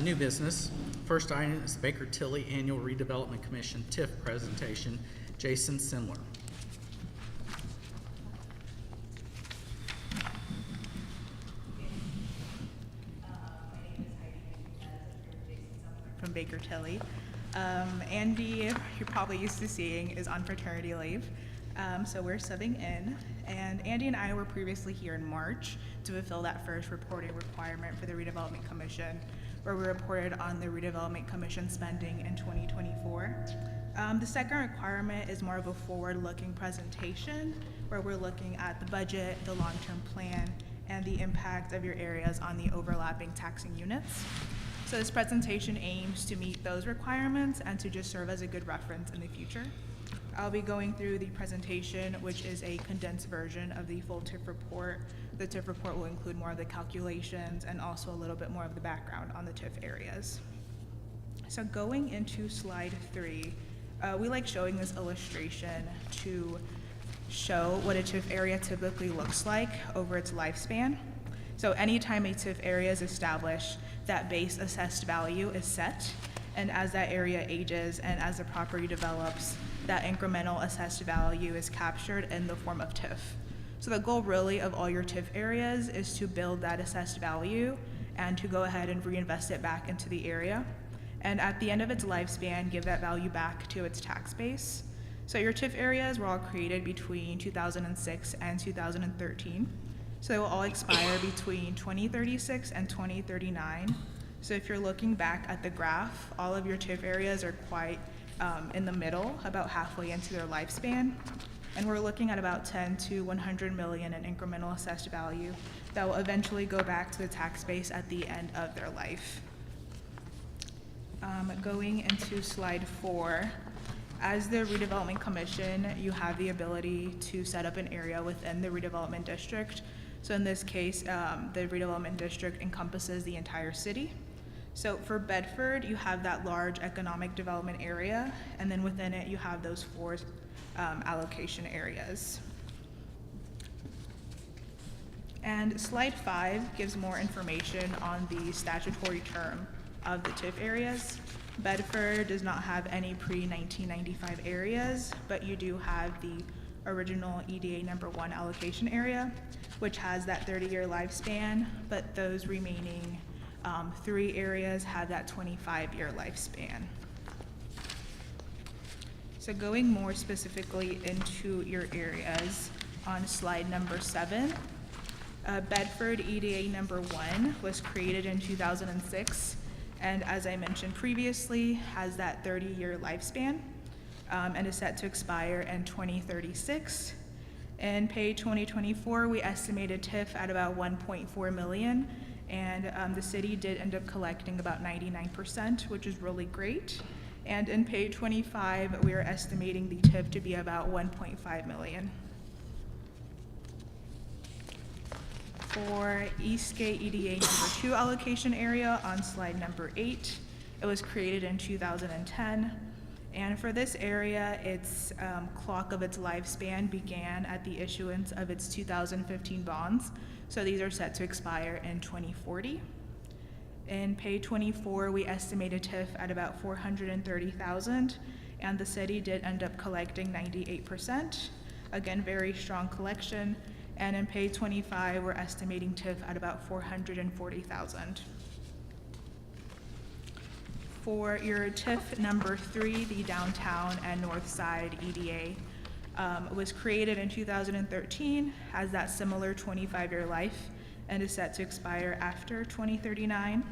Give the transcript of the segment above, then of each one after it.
New business. First item is Baker Tilly Annual Redevelopment Commission TIF presentation. Jason Sindler. From Baker Tilly. Andy, you're probably used to seeing, is on fraternity leave. So we're subbing in. And Andy and I were previously here in March to fulfill that first reporting requirement for the Redevelopment Commission, where we reported on the Redevelopment Commission spending in 2024. The second requirement is more of a forward-looking presentation, where we're looking at the budget, the long-term plan, and the impact of your areas on the overlapping taxing units. So this presentation aims to meet those requirements and to just serve as a good reference in the future. I'll be going through the presentation, which is a condensed version of the full TIF report. The TIF report will include more of the calculations and also a little bit more of the background on the TIF areas. So going into slide 3, we like showing this illustration to show what a TIF area typically looks like over its lifespan. So anytime a TIF area is established, that base assessed value is set, and as that area ages and as the property develops, that incremental assessed value is captured in the form of TIF. So the goal really of all your TIF areas is to build that assessed value and to go ahead and reinvest it back into the area. And at the end of its lifespan, give that value back to its tax base. So your TIF areas were all created between 2006 and 2013. So they will all expire between 2036 and 2039. So if you're looking back at the graph, all of your TIF areas are quite in the middle, about halfway into their lifespan. And we're looking at about 10 to 100 million in incremental assessed value that will eventually go back to the tax base at the end of their life. Going into slide 4, as the Redevelopment Commission, you have the ability to set up an area within the redevelopment district. So in this case, the redevelopment district encompasses the entire city. So for Bedford, you have that large economic development area, and then within it, you have those 4 allocation areas. And slide 5 gives more information on the statutory term of the TIF areas. Bedford does not have any pre-1995 areas, but you do have the original EDA number 1 allocation area, which has that 30-year lifespan, but those remaining 3 areas have that 25-year lifespan. So going more specifically into your areas on slide number 7, Bedford EDA number 1 was created in 2006, and as I mentioned previously, has that 30-year lifespan and is set to expire in 2036. In pay 2024, we estimated TIF at about 1.4 million, and the city did end up collecting about 99%, which is really great. And in pay 25, we are estimating the TIF to be about 1.5 million. For Eastgate EDA number 2 allocation area on slide number 8, it was created in 2010. And for this area, its clock of its lifespan began at the issuance of its 2015 bonds. So these are set to expire in 2040. In pay 24, we estimated TIF at about 430,000, and the city did end up collecting 98%. Again, very strong collection. And in pay 25, we're estimating TIF at about 440,000. For your TIF number 3, the downtown and north side EDA was created in 2013, has that similar 25-year life, and is set to expire after 2039.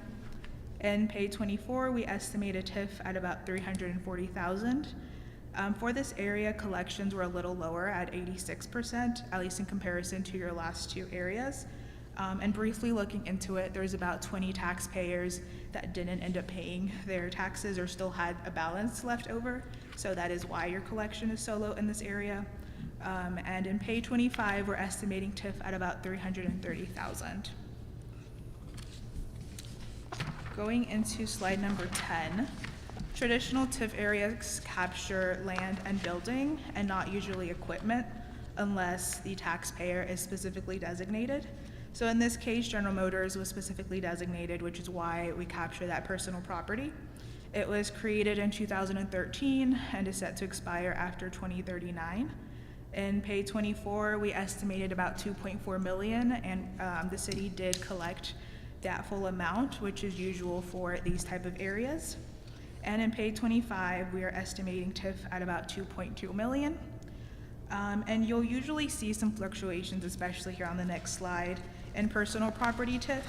In pay 24, we estimated TIF at about 340,000. For this area, collections were a little lower at 86%, at least in comparison to your last 2 areas. And briefly looking into it, there's about 20 taxpayers that didn't end up paying their taxes or still had a balance left over. So that is why your collection is so low in this area. And in pay 25, we're estimating TIF at about 330,000. Going into slide number 10, traditional TIF areas capture land and building and not usually equipment unless the taxpayer is specifically designated. So in this case, General Motors was specifically designated, which is why we capture that personal property. It was created in 2013 and is set to expire after 2039. In pay 24, we estimated about 2.4 million, and the city did collect that full amount, which is usual for these type of areas. And in pay 25, we are estimating TIF at about 2.2 million. And you'll usually see some fluctuations, especially here on the next slide, in personal property TIF.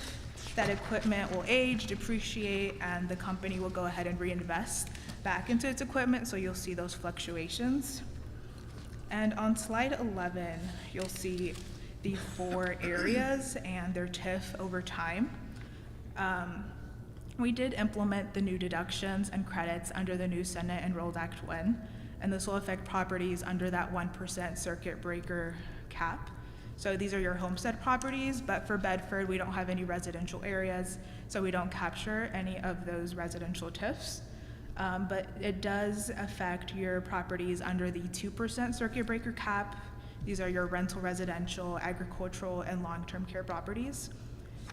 That equipment will age, depreciate, and the company will go ahead and reinvest back into its equipment, so you'll see those fluctuations. And on slide 11, you'll see the 4 areas and their TIF over time. We did implement the new deductions and credits under the new Senate Enrolled Act 1, and this will affect properties under that 1% circuit breaker cap. So these are your homestead properties, but for Bedford, we don't have any residential areas, so we don't capture any of those residential TIFs. But it does affect your properties under the 2% circuit breaker cap. These are your rental residential, agricultural, and long-term care properties.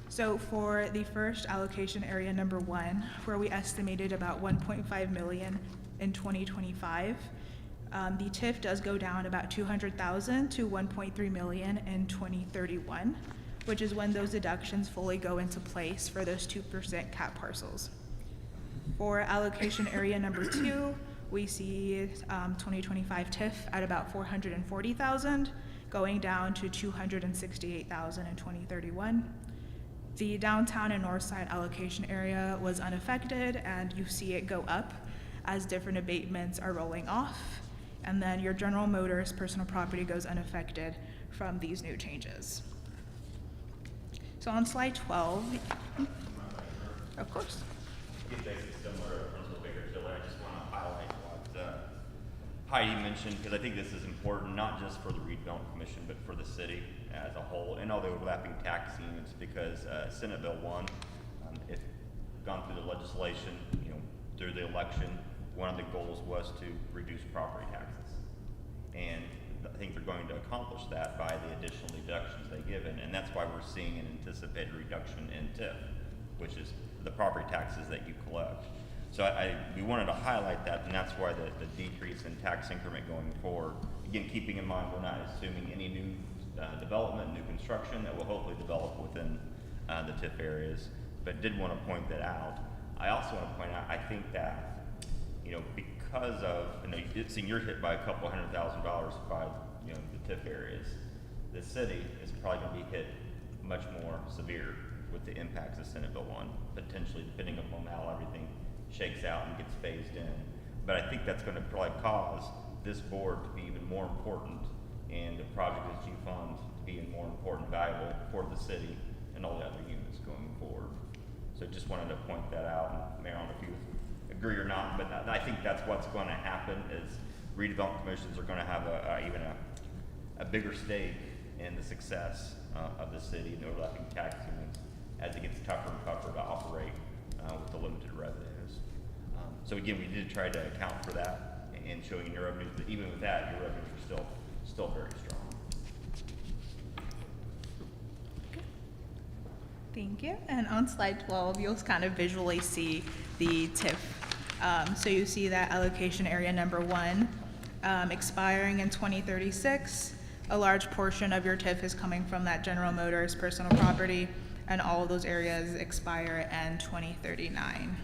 So for the first allocation area number 1, where we estimated about 1.5 million in 2025, the TIF does go down about 200,000 to 1.3 million in 2031, which is when those deductions fully go into place for those 2% cap parcels. For allocation area number 2, we see 2025 TIF at about 440,000, going down to 268,000 in 2031. The downtown and north side allocation area was unaffected, and you see it go up as different abatements are rolling off. And then your General Motors personal property goes unaffected from these new changes. So on slide 12, of course. It's basically similar to Principal Baker-Tilly. I just want to highlight what Heidi mentioned, because I think this is important, not just for the Redevelopment Commission, but for the city as a whole, and all the overlapping tax units, because Senate Bill 1, if gone through the legislation, through the election, one of the goals was to reduce property taxes. And I think they're going to accomplish that by the additional deductions they give in, and that's why we're seeing an anticipated reduction in TIF, which is the property taxes that you collect. So we wanted to highlight that, and that's why the decrease in tax increment going forward. Again, keeping in mind we're not assuming any new development, new construction that will hopefully develop within the TIF areas, but did want to point that out. I also want to point out, I think that because of, you're hit by a couple $100,000 by the TIF areas, the city is probably going to be hit much more severe with the impacts of Senate Bill 1, potentially depending upon how everything shakes out and gets phased in. But I think that's going to probably cause this board to be even more important, and the project that you fund to be even more important, valuable for the city and all the other units going forward. So just wanted to point that out. And Mayor, I don't know if you agree or not, but I think that's what's going to happen is redevelopment commissions are going to have even a bigger stake in the success of the city and overlapping tax units as it gets tougher and tougher to operate with the limited revenues. So again, we did try to account for that and showing your revenues, but even with that, your revenues are still very strong. Thank you. And on slide 12, you'll kind of visually see the TIF. So you see that allocation area number 1 expiring in 2036. A large portion of your TIF is coming from that General Motors personal property, and all of those areas expire in 2039.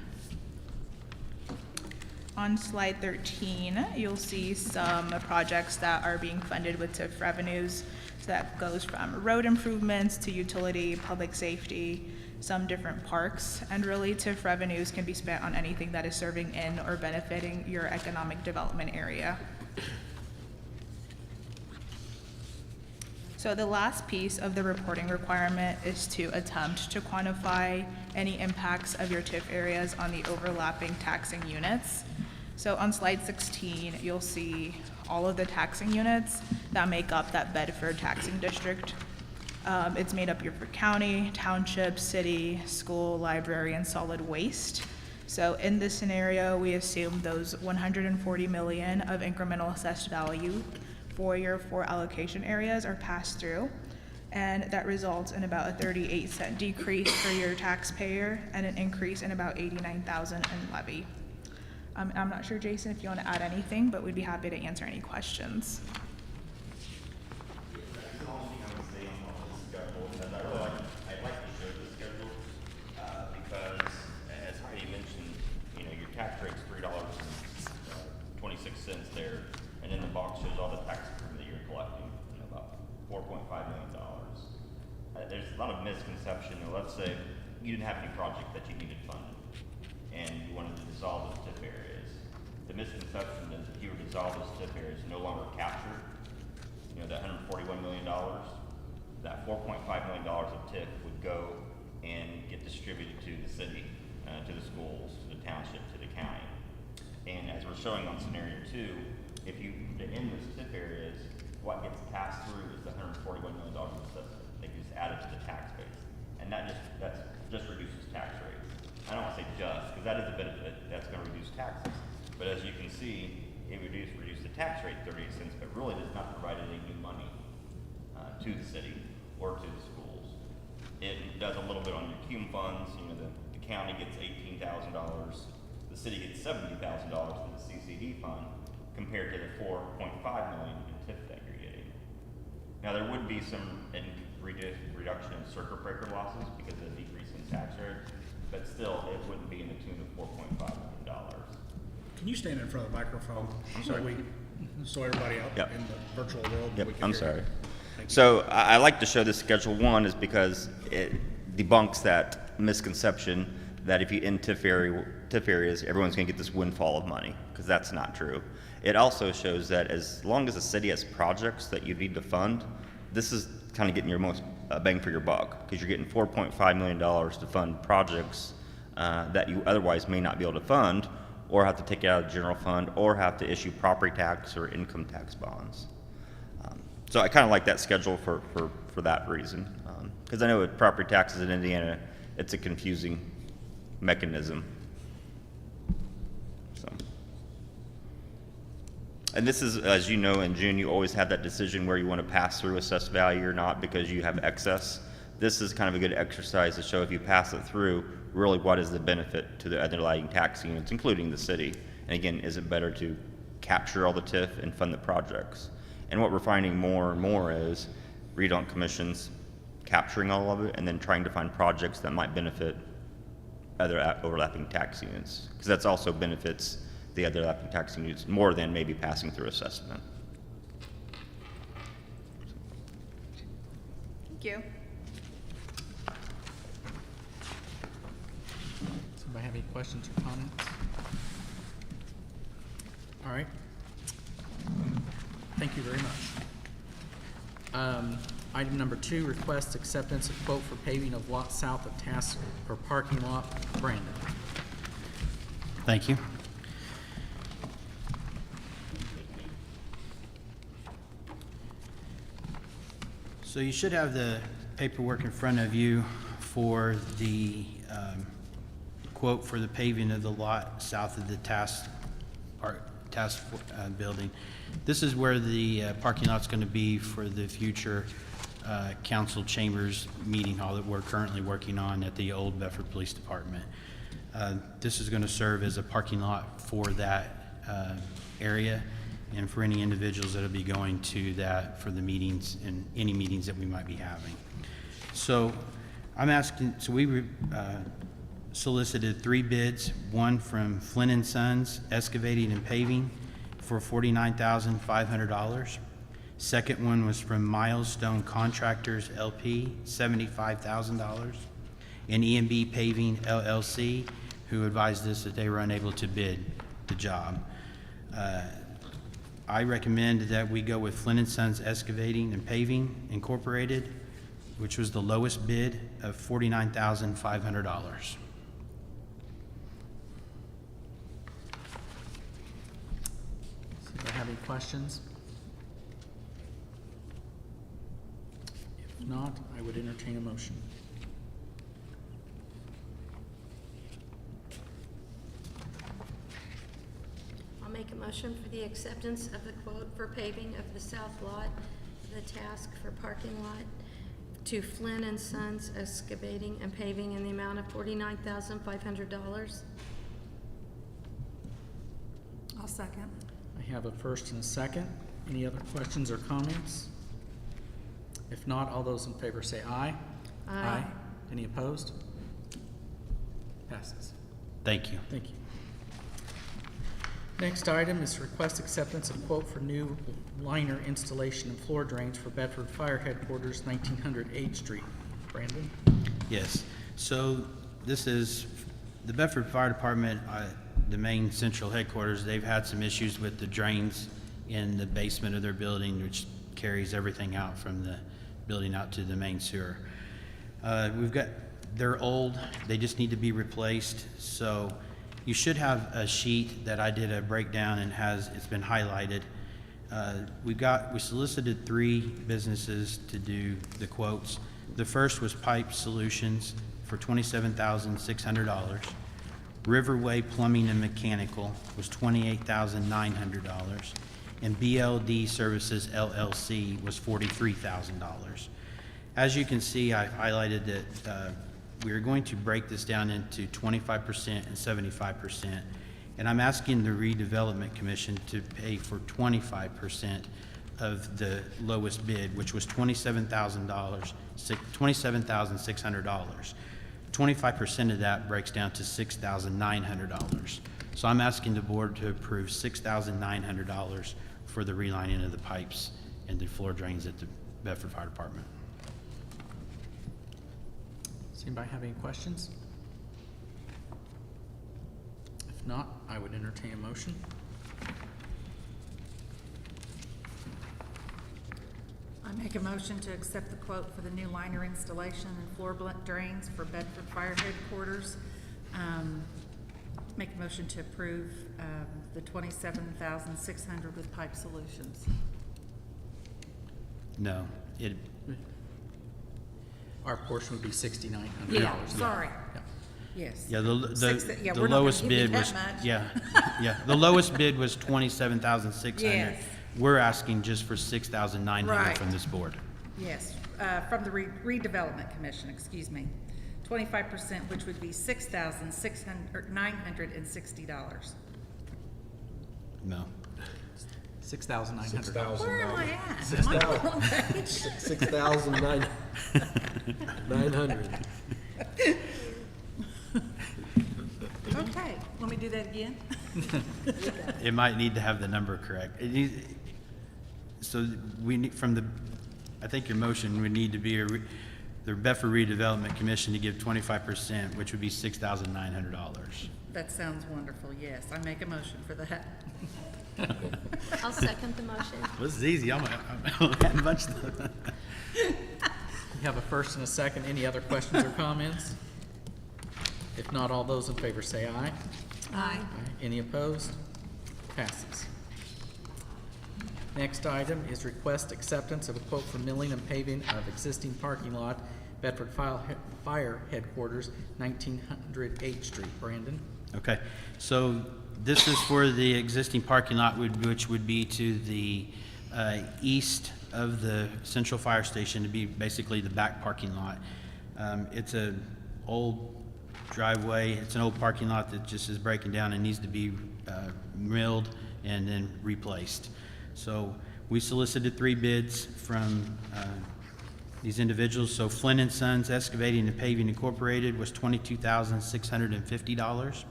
On slide 13, you'll see some projects that are being funded with TIF revenues. So that goes from road improvements to utility, public safety, some different parks, and really TIF revenues can be spent on anything that is serving in or benefiting your economic development area. So the last piece of the reporting requirement is to attempt to quantify any impacts of your TIF areas on the overlapping taxing units. So on slide 16, you'll see all of the taxing units that make up that Bedford taxing district. It's made up of your county, township, city, school, library, and solid waste. So in this scenario, we assume those 140 million of incremental assessed value for your 4 allocation areas are passed through. and that results in about a 38-cent decrease for your taxpayer and an increase in about $89,000 in levy. I'm not sure, Jason, if you want to add anything, but we'd be happy to answer any questions. That's the only thing I would say on the schedule, because I'd like to show the schedule, because as Heidi mentioned, you know, your tax rate's $3.26 there, and in the box shows all the tax that you're collecting, you know, about $4.5 million. There's a lot of misconception. Let's say you didn't have any project that you needed funded, and you wanted to dissolve those TIF areas. The misconception is if you were to dissolve those TIF areas, no longer capture, you know, that $141 million, that $4.5 million of TIF would go and get distributed to the city, to the schools, to the township, to the county. And as we're showing on scenario 2, if you end those TIF areas, what gets passed through is the $141 million assessment that gets added to the tax base, and that just reduces tax rates. I don't want to say just, because that is a benefit. That's going to reduce taxes. But as you can see, it reduced the tax rate 38 cents, but really does not provide any new money to the city or to the schools. It does a little bit on your cum funds. You know, the county gets $18,000. The city gets $70,000 from the CCD fund, compared to the $4.5 million in TIF that you're getting. Now there would be some reduction in circuit breaker losses because of the decrease in tax rate, but still it wouldn't be in the tune of $4.5 million. Can you stand in front of the microphone so everybody out Yep. in the virtual world? Yep, we can I'm hear sorry. you? Thank you. So I like to show this schedule 1 is because it debunks that misconception that if you end TIF areas, everyone's going to get this windfall of money, because that's not true. It also shows that as long as the city has projects that you need to fund, this is kind of getting your most bang for your buck, because you're getting $4.5 million to fund projects that you otherwise may not be able to fund, or have to take it out of the general fund, or have to issue property tax or income tax bonds. So I kind of like that schedule for that reason, because I know with property taxes in Indiana, it's a confusing mechanism. So, and this is, as you know, in June, you always have that decision where you want to pass through assessed value or not because you have excess. This is kind of a good exercise to show if you pass it through, really what is the benefit to the underlying tax units, including the city. And again, is it better to capture all the TIF and fund the projects? And what we're finding more and more is redevelopment commissions capturing all of it and then trying to find projects that might benefit other overlapping tax units, because that's also benefits the other overlapping tax units more than maybe passing through assessment. Thank you. Does anybody have any questions or comments? All right. Thank you very much. Item number 2, request acceptance of quote for paving of lot south of task or parking lot. Brandon. Thank you. So you should have the paperwork in front of you for the quote for the paving of the lot south of the task building. This is where the parking lot's going to be for the future council chambers meeting hall that we're currently working on at the old Bedford Police Department. This is going to serve as a parking lot for that area and for any individuals that'll be going to that for the meetings and any meetings that we might be having. So I'm asking, so we solicited 3 bids, one from Flynn & Sons Excavating and Paving for $49,500. Second one was from Milestone Contractors LP, $75,000. And E&B Paving LLC, who advised us that they were unable to bid the job. I recommend that we go with Flynn & Sons Excavating and Paving Incorporated, which was the lowest bid of $49,500. Does anybody have any questions? If not, I would entertain a motion. I'll make a motion for the acceptance of the quote for paving of the south lot of the task for parking lot to Flynn and Sons Excavating and Paving in the amount of $49,500. I'll second. I have a first and a second. Any other questions or comments? If not, all those in favor say aye. Aye. Any opposed? Passes. Thank you. Thank you. Next item is request acceptance of quote for new liner installation and floor drains for Bedford Fire Headquarters, 1900 H Street. Brandon? Yes, so this is the Bedford Fire Department, the main central headquarters. They've had some issues with the drains in the basement of their building, which carries everything out from the building out to the main sewer. They're old, they just need to be replaced. So you should have a sheet that I did a breakdown and it's been highlighted. We solicited 3 businesses to do the quotes. The first was Pipe Solutions for $27,600. Riverway Plumbing and Mechanical was $28,900. And BLD Services LLC was $43,000. As you can see, I highlighted that we are going to break this down into 25% and 75%. And I'm asking the Redevelopment Commission to pay for 25% of the lowest bid, which was $27,600. 25% of that breaks down to $6,900. So I'm asking the board to approve $6,900 for the relining of the pipes and the floor drains at the Bedford Fire Department. Does anybody have any questions? If not, I would entertain a motion. I make a motion to accept the quote for the new liner installation and floor drains for Bedford Fire Headquarters. Make a motion to approve the $27,600 with Pipe Solutions. No, Our portion would be $6,900. Yeah, sorry. Yeah. Yes. yeah, Yeah, the we're not lowest gonna give you bid was, that much. yeah, the lowest bid was $27,600. Yes. We're asking just for $6,900 Right. from this board. Yes, from the Redevelopment Commission, excuse me. 25%, which would be $6,960. No. $6,900. Where am I at? Am I on the wrong page? 6,900. Okay, let me do that again. It might need to have the number correct. So we need, I think your motion would need to be the Bedford Redevelopment Commission to give 25%, which would be $6,900. That sounds wonderful, yes. I make a motion for that. I'll second the motion. This is easy. I'm adding a bunch of stuff. We have a first and a second. Any other questions or comments? If not, all those in favor say aye. Aye. Any opposed? Passes. Next item is request acceptance of a quote for milling and paving of existing parking lot, Bedford Fire Headquarters, 1900 H Street. Brandon? Okay, so this is for the existing parking lot, which would be to the east of the central fire station, to be basically the back parking lot. It's an old driveway, it's an old parking lot that just is breaking down and needs to be milled and then replaced. So we solicited 3 bids from these individuals. So Flynn and Sons Excavating and Paving Incorporated was $22,650.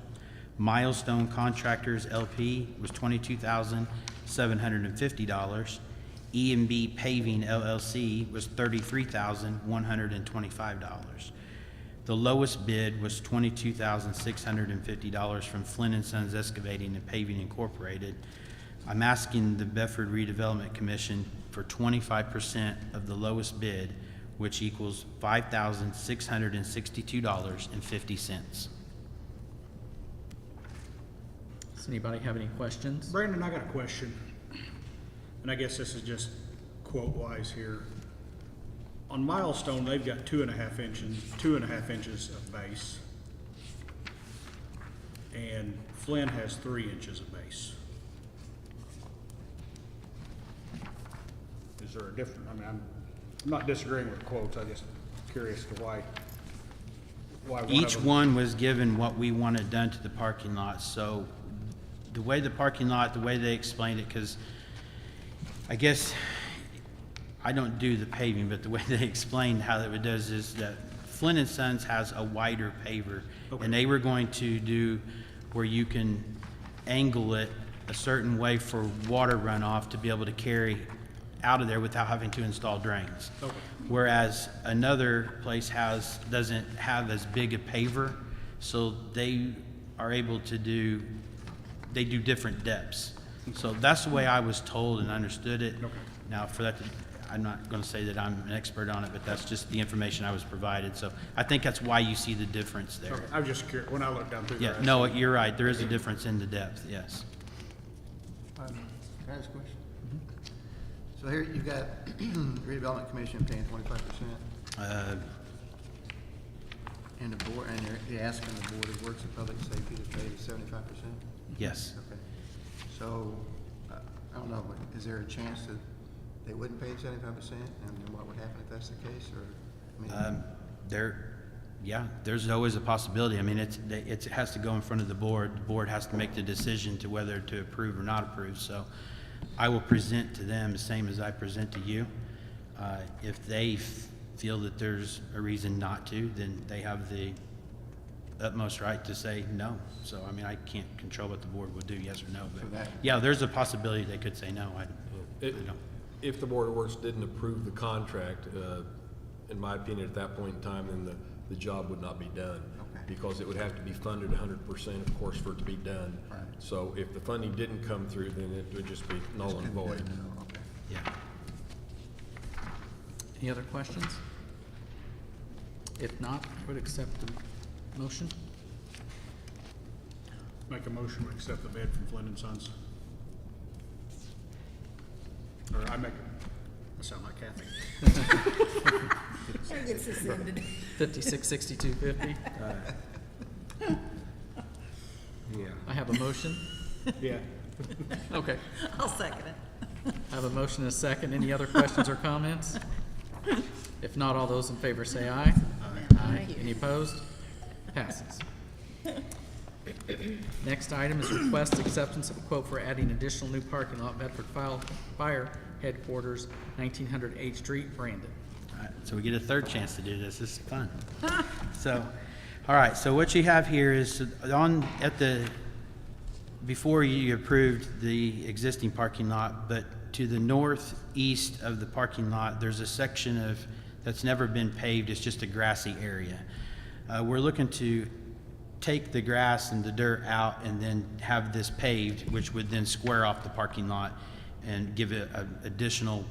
Milestone Contractors LP was $22,750. E&B Paving LLC was $33,125. The lowest bid was $22,650 from Flynn and Sons Excavating and Paving Incorporated. I'm asking the Bedford Redevelopment Commission for 25% of the lowest bid, which equals $5,662.50. Does anybody have any questions? Brandon, I got a question, and I guess this is just quote-wise here. On Milestone, they've got 2.5 inches of base, and Flynn has 3 inches of base. Is there a difference? I mean, I'm not disagreeing with quotes, I just curious to why one of Each them- one was given what we wanted done to the parking lot, so the way the parking lot, the way they explained it, because I guess I don't do the paving, but the way they explained how it does is that Flynn and Sons has a wider paver, Okay. and they were going to do where you can angle it a certain way for water runoff to be able to carry out of there without having to install drains. Okay. Whereas another place doesn't have as big a paver, so they are able to do different depths. So that's the way I was told and understood it. Okay. Now, for that, I'm not gonna say that I'm an expert on it, but that's just the information I was provided, so I think that's why you see the difference there. Okay, I was just curious, when I looked down through Yeah, there. I no, saw- you're right, there is a difference in the depth, yes. Can I ask a question? So here you've got redevelopment commission paying 25%, and the board, and you're asking the Board of Works and Public Safety to pay 75%? Yes. Okay. So, I don't know, but is there a chance that they wouldn't pay 75%? And then what would happen if that's the case, or, I mean? There's always a possibility. I mean, it has to go in front of the board. The board has to make the decision to whether to approve or not approve. So I will present to them the same as I present to you. If they feel that there's a reason not to, then they have the utmost right to say no. So, I mean, I can't control what the board would do, yes or no. So But that- yeah, there's a possibility they could say no. I It- don't. If the Board of Works didn't approve the contract, in my opinion, at that point in time, then the job would not be done. Okay. Because it would have to be funded 100%, of course, for it to be done. Right. So if the funding didn't come through, then it would just be null and Couldn't be void. done, no, okay. Yeah. Any other questions? If not, I would accept the motion. Make a motion to accept the bid from Flynn and Sons. Or I sound like Kathy. Gets us ended. 566250. Yeah. I have a motion. Yeah. Okay. I'll second it. I have a motion and a second. Any other questions or comments? If not, all those in favor say aye. Aye. Any opposed? Passes. Next item is request acceptance of a quote for adding additional new parking lot, Bedford Fire Headquarters, 1900 H Street, Brandon. All right, so we get a third chance to do this. This is fun. So, all right, so what you have here is before you approved the existing parking lot, but to the northeast of the parking lot, there's a section that's never been paved. It's just a grassy area. We're looking to take the grass and the dirt out and then have this paved, which would then square off the parking lot and give it an additional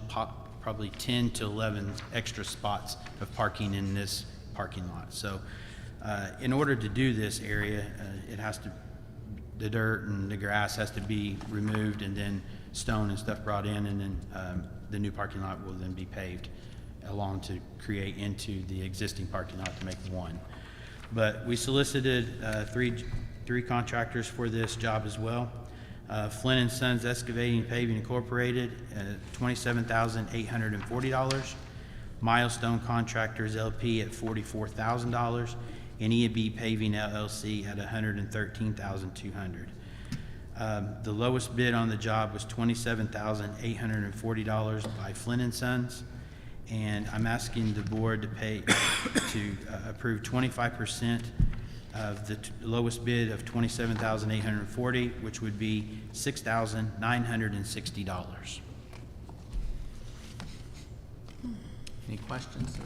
probably 10 to 11 extra spots of parking in this parking lot. So in order to do this area, the dirt and the grass has to be removed and then stone and stuff brought in, and then the new parking lot will then be paved along to create into the existing parking lot to make one. But we solicited three contractors for this job as well. Flynn and Sons Excavating and Paving Incorporated, $27,840. Milestone Contractors LP at $44,000, and E&B Paving LLC at $113,200. The lowest bid on the job was $27,840 by Flynn and Sons. And I'm asking the board to approve 25% of the lowest bid of $27,840, which would be $6,960. Any questions?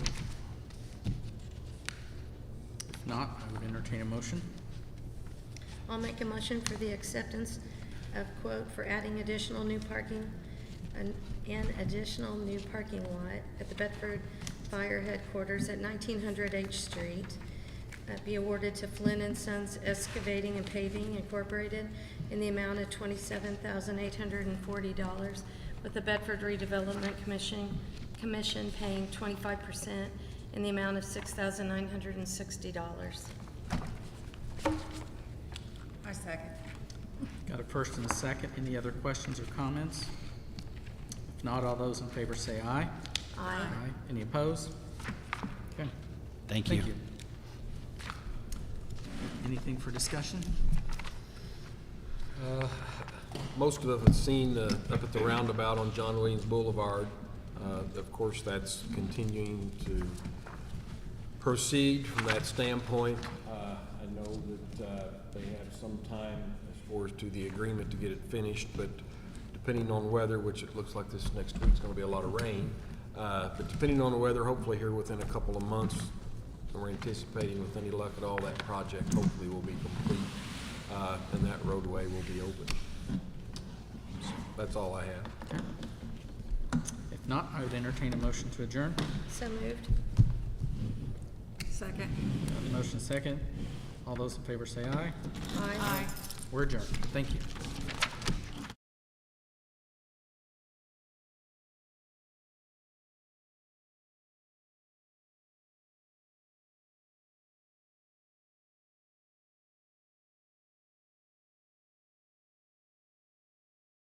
If not, I would entertain a motion. I'll make a motion for the acceptance of quote for adding additional new parking, an additional new parking lot at the Bedford Fire Headquarters at 1900 H Street, be awarded to Flynn and Sons Excavating and Paving Incorporated in the amount of $27,840, with the Bedford Redevelopment Commission paying 25% in the amount of $6,960. I second. Got a first and a second. Any other questions or comments? If not, all those in favor say aye. Aye. Any opposed? Okay. Thank you. Anything for discussion? Most of us have seen up at the roundabout on John Williams Boulevard. Of course, that's continuing to proceed from that standpoint. I know that they have some time as far as to the agreement to get it finished, but depending on weather, which it looks like this next week's gonna be a lot of rain, but depending on the weather, hopefully here within a couple of months, and we're anticipating with any luck at all, that project hopefully will be complete, and that roadway will be open. So that's all I have. If not, I would entertain a motion to adjourn. So moved. Second. Motion second. All those in favor say aye. Aye. We're adjourned. Thank you.